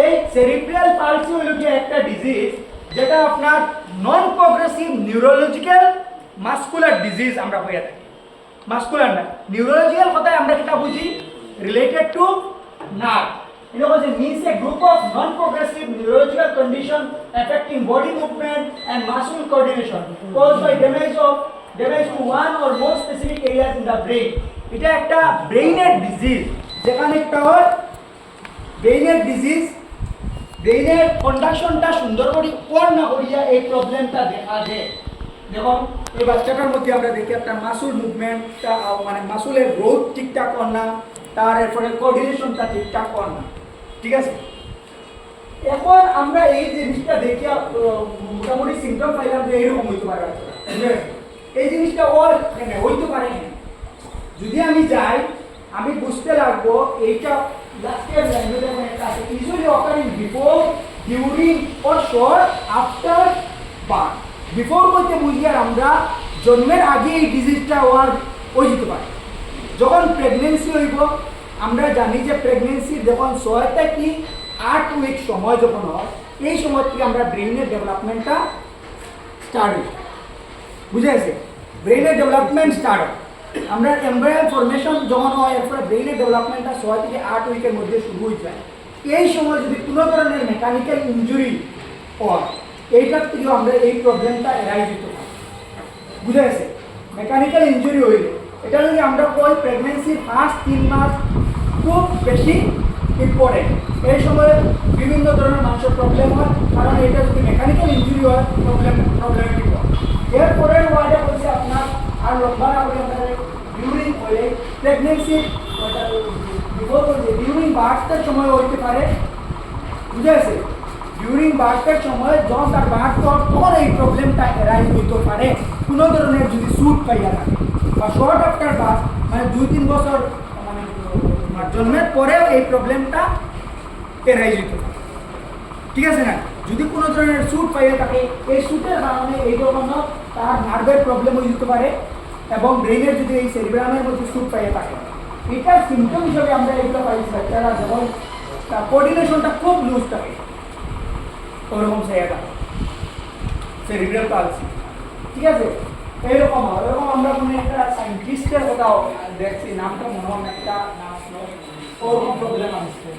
এই cerebral palsy হলো কি একটা ডিজিজ যেটা আপনার নন প্রোগ্রেসিভ নিউরোলজিক্যাল মাসকুলার ডিজিজ আমরা হয়ে থাকি। মাসকুলার না, নিউরোলজিক্যাল কথায় আমরা কিটা বুঝি related to nerve. It means a group of non-progressive neurological condition affecting body movement and muscle coordination caused by damage to one or more specific areas in the brain. এটা একটা ব্রেইনের disease, যেখানে একটা হয় ব্রেইনের ডিজিজ, ব্রেইনের কন্ডাকশনটা সুন্দর করে না করিয়া এই প্রবলেমটা দেখা যায়। দেখুন এই বাচ্চাটার মধ্যে আমরা দেখি একটা মাসুল মুভমেন্টটা মানে মাসুলের গ্রোথ ঠিকঠাক কর না, তার এরপরে কোঅর্ডিনেশনটা ঠিকঠাক কর না, ঠিক আছে। এখন আমরা এই জিনিসটা দেখে মোটামুটি সিমটম পাইলাম যে এইরকম হইতে পারে, এই জিনিসটা ওর হইতে পারে না। যদি আমি যাই আমি বুঝতে লাগবো এইটা লাস্টের ল্যাঙ্গুয়েজে একটা আছে, usually occurring before, during or short after birth. Before বলতে বুঝি আর আমরা জন্মের আগে এই ডিজিজটা হয়ে যেতে পারে। যখন প্রেগনেন্সি হইব, আমরা জানি যে প্রেগনেন্সি যখন 6 থেকে 8 উইক সময় যখন হয়, এই সময় থেকে আমরা ব্রেইনের ডেভেলপমেন্টটা স্টার্ট হই, বুঝে গেছে? ব্রেইনের ডেভেলপমেন্ট স্টার্ট হয়, আমরা এমব্রায়োর ফরমেশন যখন হয়, এরপরে ব্রেইনের ডেভেলপমেন্টটা 6 থেকে 8 উইকের মধ্যে শুরু হয়ে যায়। এই সময় যদি কোনো ধরনের মেকানিক্যাল ইনজুরি হয়, এইটার থেকেও আমরা এই প্রবলেমটা এড়াই দিতে পারি, বুঝে গেছে? মেকানিক্যাল ইনজুরি হইলে এটা যদি আমরা কই প্রেগনেন্সির ফার্স্ট 3 মাস খুব বেশি ইম্পর্টেন্ট। এই সময় বিভিন্ন ধরনের মানুষের প্রবলেম হয়, কারণ এটা যদি মেকানিক্যাল ইনজুরি হয় প্রবলেমেটিক হয়। এরপরের ওয়ার্ডে বলছে আপনার আর লম্বা না বলে আমরা ডিউরিং হলে প্রেগনেন্সি ডিউরিং বার্থের সময় হইতে পারে, বুঝে গেছে? ডিউরিং বার্থের সময় যখন তার বার্থ তখন এই প্রবলেমটা এরাইজ হইতে পারে, কোনো ধরনের যদি স্যুট পাইয়া থাকে, বা শর্ট আফটার বার্থ মানে 2-3 বছর মানে জন্মের পরেও এই প্রবলেমটা এরাইজ হইতে পারে, ঠিক আছে না? যদি কোনো ধরনের স্যুট পাইয়া থাকে, এই স্যুটের কারণে এই ধরনের তার নার্ভের প্রবলেম হয়ে যেতে পারে, এবং ব্রেইনের যদি এই সেরিব্রামের মধ্যে স্যুট পাইয়া থাকে, এটার সিমটম হিসেবে আমরা এগুলো পাইছি বাচ্চারা যেমন তার কোঅর্ডিনেশনটা খুব লুজ থাকে, ওরকম জায়গা সেরিব্রাল পালসি, ঠিক আছে? এইরকম হয়। এরকম আমরা কোনো একটা সায়েন্টিস্টের কথা দেখছি, নামটা মনে হয় একটা নাম ওরকম প্রবলেম আসছে।